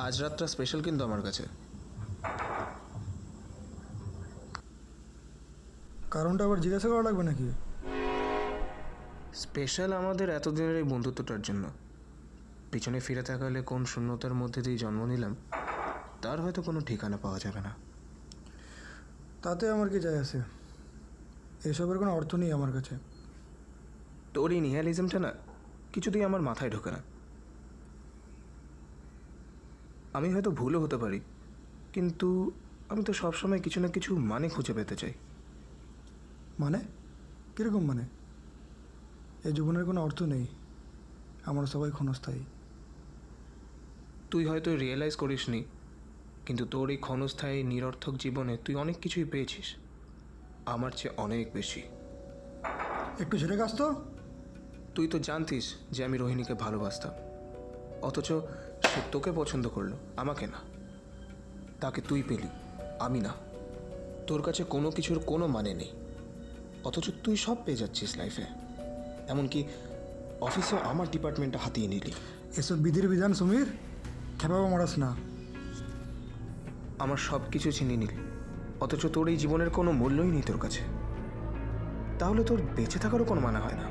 আজ রাতটা স্পেশাল কিন্তু আমার কাছে। কারণটা আবার জিজ্ঞাসা করা লাগবে নাকি? স্পেশাল আমাদের এতদিনের এই বন্ধুত্বটার জন্য। পিছনে ফিরে তাকালে কোন শূন্যতার মধ্যে দিয়ে জন্ম নিলাম তার হয়তো কোনো ঠিকানা পাওয়া যাবে না। তাতে আমার কি যায় আসে? এসবের কোনো অর্থ নেই আমার কাছে। তোর এই নিহালিজমটা না কিছুতেই আমার মাথায় ঢোকে না। আমি হয়তো ভুলও হতে পারি, কিন্তু আমি তো সবসময় কিছু না কিছু মানে খুঁজে পেতে চাই। মানে? কীরকম মানে? এই জীবনের কোনো অর্থ নেই, আমরা সবাই ক্ষণস্থায়ী। তুই হয়তো রিয়েলাইজ করিসনি, কিন্তু তোর এই ক্ষণস্থায়ী নিরর্থক জীবনে তুই অনেক কিছুই পেয়েছিস, আমার চেয়ে অনেক বেশি। একটু ছেড়ে কাজ তো। তুই তো জানতিস যে আমি রোহিণীকে ভালোবাসতাম, অথচ সে তোকে পছন্দ করলো, আমাকে না। তাকে তুই পেলি, আমি না। তোর কাছে কোনো কিছুর কোনো মানে নেই, অথচ তুই সব পেয়ে যাচ্ছিস লাইফে। এমনকি অফিসেও আমার ডিপার্টমেন্টটা হাতিয়ে নিলি। এসব বিধির বিধান সমীর, খেপাবা মারাস না। আমার সব কিছু ছিনিয়ে নিলি, অথচ তোর এই জীবনের কোনো মূল্যই নেই তোর কাছে। তাহলে তোর বেঁচে থাকারও কোনো মানে হয় না।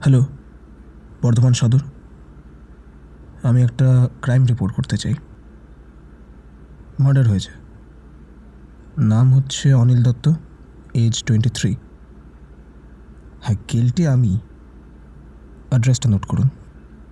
হ্যালো, বর্ধমান সদর। আমি একটা ক্রাইম রিপোর্ট করতে চাই। মার্ডার হয়েছে। নাম হচ্ছে অনিল দত্ত, এজ 23। হ্যাঁ, গিল্টি আমি। অ্যাড্রেসটা নোট করুন।